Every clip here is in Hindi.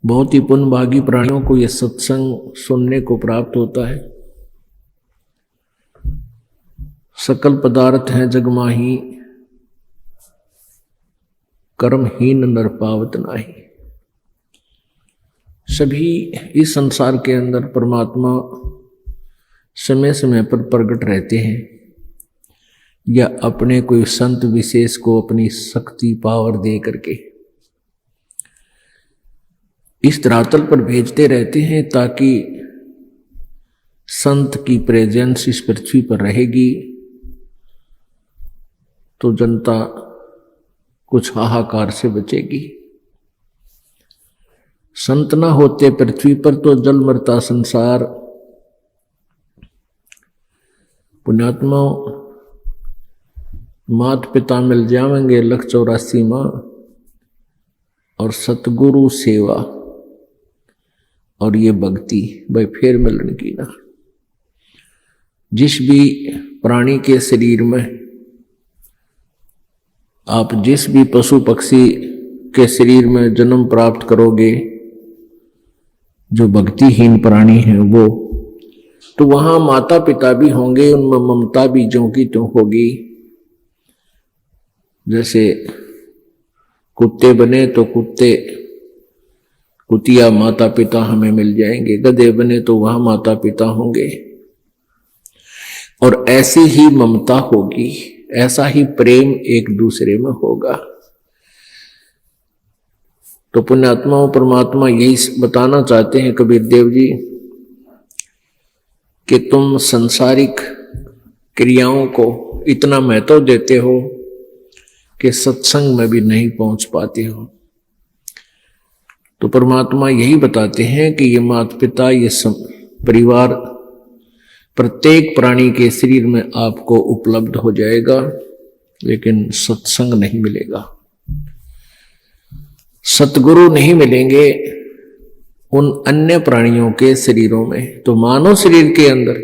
बहुत ही पुण्यभागी प्राणियों को यह सत्संग सुनने को प्राप्त होता है। सकल पदार्थ हैं जगमाही, कर्महीन नर पावत नाही। सभी इस संसार के अंदर परमात्मा समय समय पर प्रकट रहते हैं या अपने कोई संत विशेष को अपनी शक्ति पावर दे करके इस धरातल पर भेजते रहते हैं, ताकि संत की प्रेजेंस इस पृथ्वी पर रहेगी तो जनता कुछ हाहाकार से बचेगी। संत ना होते पृथ्वी पर तो जल मरता संसार। पुण्यात्मा मात पिता मिल जाएंगे लख 84 माँ, और सतगुरु सेवा और ये भक्ति भाई फिर मिलन की ना। जिस भी प्राणी के शरीर में, आप जिस भी पशु पक्षी के शरीर में जन्म प्राप्त करोगे, जो भक्तिहीन प्राणी है वो, तो वहां माता पिता भी होंगे, उनमें ममता भी ज्यों की त्यों होगी। जैसे कुत्ते बने तो कुतिया माता पिता हमें मिल जाएंगे, गधे बने तो वहां माता पिता होंगे, और ऐसी ही ममता होगी, ऐसा ही प्रेम एक दूसरे में होगा। तो पुण्यात्माओं परमात्मा यही बताना चाहते हैं कबीर देव जी कि तुम संसारिक क्रियाओं को इतना महत्व देते हो कि सत्संग में भी नहीं पहुंच पाते हो। तो परमात्मा यही बताते हैं कि ये माता पिता, ये परिवार प्रत्येक प्राणी के शरीर में आपको उपलब्ध हो जाएगा, लेकिन सत्संग नहीं मिलेगा, सतगुरु नहीं मिलेंगे उन अन्य प्राणियों के शरीरों में। तो मानव शरीर के अंदर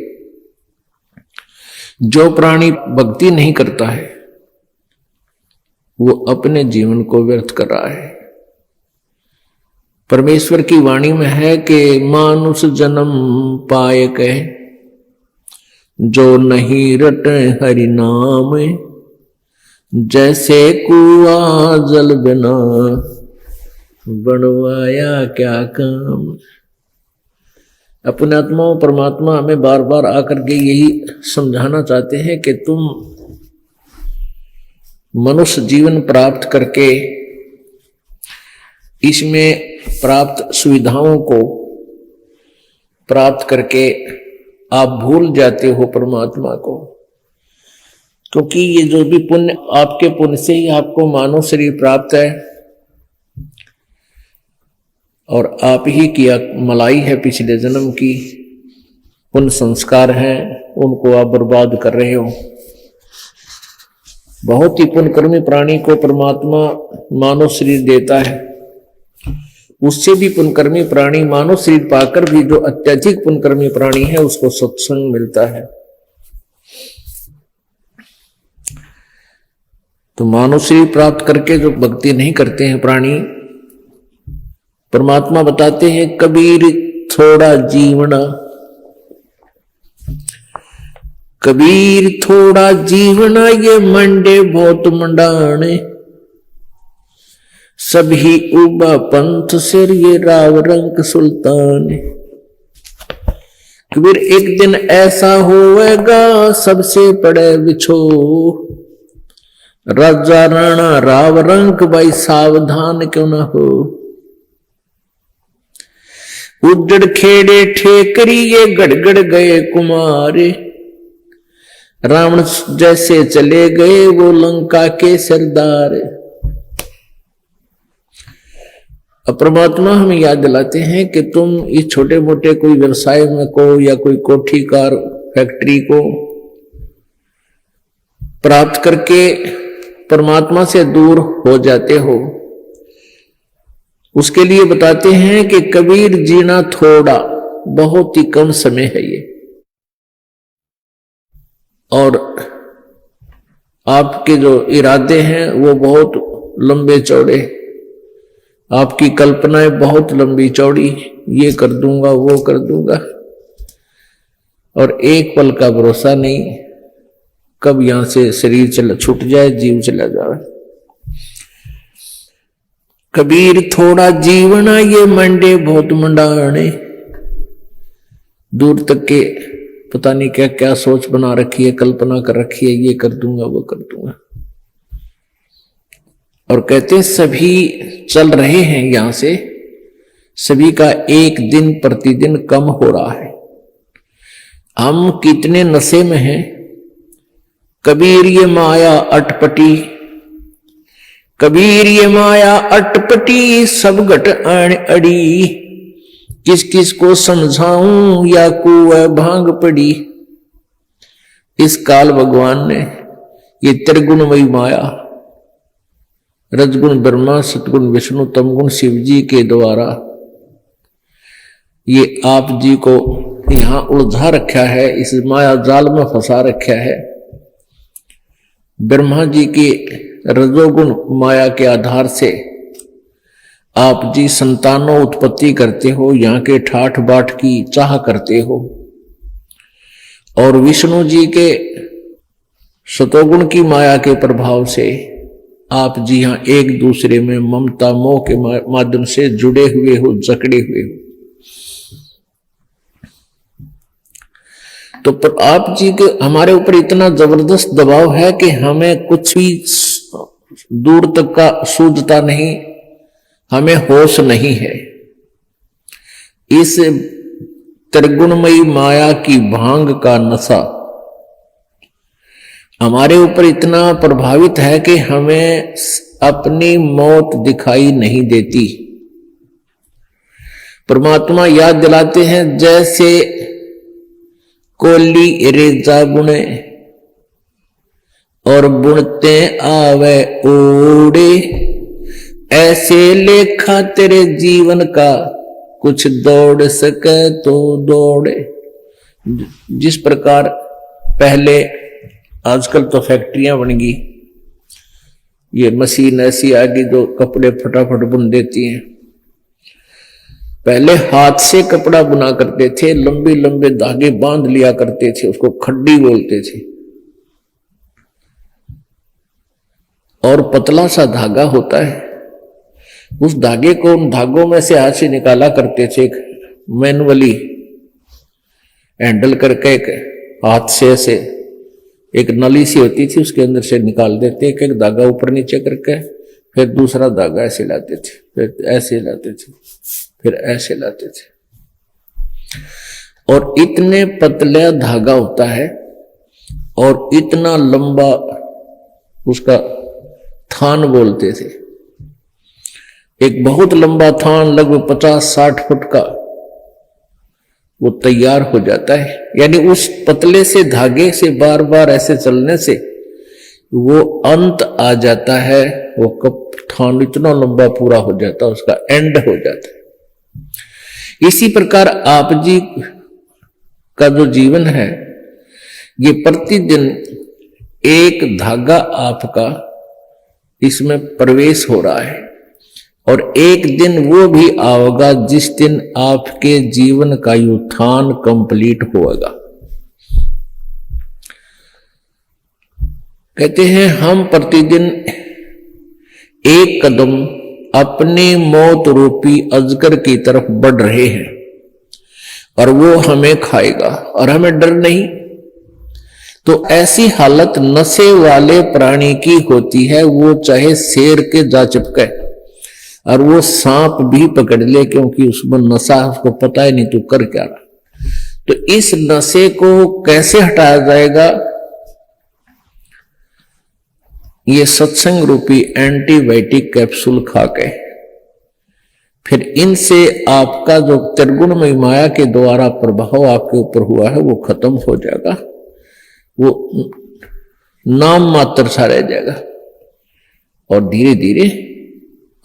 जो प्राणी भक्ति नहीं करता है वो अपने जीवन को व्यर्थ कर रहा है। परमेश्वर की वाणी में है कि मानुष जन्म पाए कहे, जो नहीं रटे हरि नाम, जैसे कुआं जल बिना बनवाया क्या काम। अपने आत्माओं परमात्मा हमें बार बार आकर के यही समझाना चाहते हैं कि तुम मनुष्य जीवन प्राप्त करके इसमें प्राप्त सुविधाओं को प्राप्त करके आप भूल जाते हो परमात्मा को, क्योंकि ये जो भी पुण्य, आपके पुण्य से ही आपको मानव शरीर प्राप्त है, और आप ही की मलाई है पिछले जन्म की, पुण्य संस्कार हैं, उनको आप बर्बाद कर रहे हो। बहुत ही पुण्यकर्मी प्राणी को परमात्मा मानव शरीर देता है, उससे भी पुण्यकर्मी प्राणी मानव शरीर पाकर भी जो अत्यधिक पुण्यकर्मी प्राणी है उसको सत्संग मिलता है। तो मानव शरीर प्राप्त करके जो भक्ति नहीं करते हैं प्राणी, परमात्मा बताते हैं कबीर थोड़ा जीवना, कबीर थोड़ा जीवना ये मंडे बहुत मंडाने, सभी उबा पंथ सिर ये राव रंग सुल्तान। कबीर एक दिन ऐसा होएगा सबसे पड़े बिछो, राजा राणा राव रंग भाई सावधान क्यों ना हो। उजड़ खेड़े ठेकरी ये गड़गड़ गए कुमारे, रावण जैसे चले गए वो लंका के सरदार। अब परमात्मा हमें याद दिलाते हैं कि तुम इस छोटे मोटे कोई व्यवसाय में को या कोई कोठी कार फैक्ट्री को प्राप्त करके परमात्मा से दूर हो जाते हो। उसके लिए बताते हैं कि कबीर जीना थोड़ा, बहुत ही कम समय है ये, और आपके जो इरादे हैं वो बहुत लंबे चौड़े, आपकी कल्पनाएं बहुत लंबी चौड़ी, ये कर दूंगा वो कर दूंगा, और एक पल का भरोसा नहीं कब यहां से शरीर छूट जाए, जीव चला जाए। कबीर थोड़ा जीवना ये मंडे बहुत मंडाने, दूर तक के पता नहीं क्या क्या सोच बना रखी है, कल्पना कर रखी है, ये कर दूंगा वो कर दूंगा। और कहते हैं सभी चल रहे हैं यहां से, सभी का एक दिन प्रतिदिन कम हो रहा है। हम कितने नशे में हैं। कबीर ये माया अटपटी, कबीर ये माया अटपटी, सब घट आन अड़ी, किस किस को समझाऊं या कुआ भांग पड़ी। इस काल भगवान ने ये त्रिगुणमयी माया, रजगुण ब्रह्मा, सतगुण विष्णु, तमगुण शिव जी के द्वारा ये आप जी को यहां उलझा रखा है, इस माया जाल में फंसा रखा है। ब्रह्मा जी की रजोगुण माया के आधार से आप जी संतानों उत्पत्ति करते हो, यहाँ के ठाठ बाट की चाह करते हो, और विष्णु जी के सतोगुण की माया के प्रभाव से आप जी यहाँ एक दूसरे में ममता मोह के माध्यम से जुड़े हुए हो, जकड़े हुए हो। तो पर आप जी के हमारे ऊपर इतना जबरदस्त दबाव है कि हमें कुछ भी दूर तक का सूझता नहीं, हमें होश नहीं है। इस त्रिगुणमयी माया की भांग का नशा हमारे ऊपर इतना प्रभावित है कि हमें अपनी मौत दिखाई नहीं देती। परमात्मा याद दिलाते हैं, जैसे कोली रेजा बुने और बुनते आवे ओड़े, ऐसे लेखा तेरे जीवन का कुछ दौड़ सके तो दौड़े। जिस प्रकार पहले, आजकल तो फैक्ट्रियां बन गई, ये मशीन ऐसी आ गई जो कपड़े फटाफट बुन देती हैं। पहले हाथ से कपड़ा बुना करते थे, लंबे लंबे धागे बांध लिया करते थे, उसको खड्डी बोलते थे, और पतला सा धागा होता है, उस धागे को उन धागों में से हाथ से निकाला करते थे, एक मैनुअली हैंडल करके एक हाथ से ऐसे एक नली सी होती थी, उसके अंदर से निकाल देते, एक एक धागा ऊपर नीचे करके, फिर दूसरा धागा ऐसे लाते थे, फिर ऐसे लाते थे, फिर ऐसे लाते थे, और इतने पतला धागा होता है और इतना लंबा उसका थान बोलते थे। एक बहुत लंबा थान लगभग 50-60 फुट का वो तैयार हो जाता है। यानी उस पतले से धागे से बार बार ऐसे चलने से वो अंत आ जाता है, वो कब थान इतना लंबा पूरा हो जाता है, उसका एंड हो जाता है। इसी प्रकार आप जी का जो जीवन है, ये प्रतिदिन एक धागा आपका इसमें प्रवेश हो रहा है, और एक दिन वो भी आएगा जिस दिन आपके जीवन का उत्थान कंप्लीट होगा। कहते हैं हम प्रतिदिन एक कदम अपने मौत रूपी अजगर की तरफ बढ़ रहे हैं, और वो हमें खाएगा और हमें डर नहीं। तो ऐसी हालत नशे वाले प्राणी की होती है, वो चाहे शेर के जा चिपके और वो सांप भी पकड़ ले, क्योंकि उसमें नशा, उसको पता ही नहीं तू कर क्या रहा। तो इस नशे को कैसे हटाया जाएगा? ये सत्संग रूपी एंटीबायोटिक कैप्सूल खा के, फिर इनसे आपका जो त्रिगुणमयी माया के द्वारा प्रभाव आपके ऊपर हुआ है वो खत्म हो जाएगा, वो नाम मात्र सा रह जाएगा, और धीरे धीरे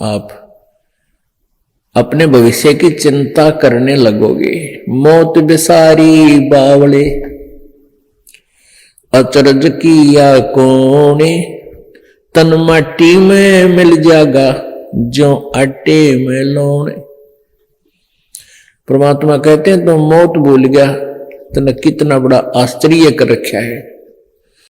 आप अपने भविष्य की चिंता करने लगोगे। मौत बिसारी बावले अचरज किया कोने, तन माटी में मिल जाएगा जो आटे में लौण। परमात्मा कहते हैं तो मौत भूल गया, तने कितना बड़ा आश्चर्य कर रखा है।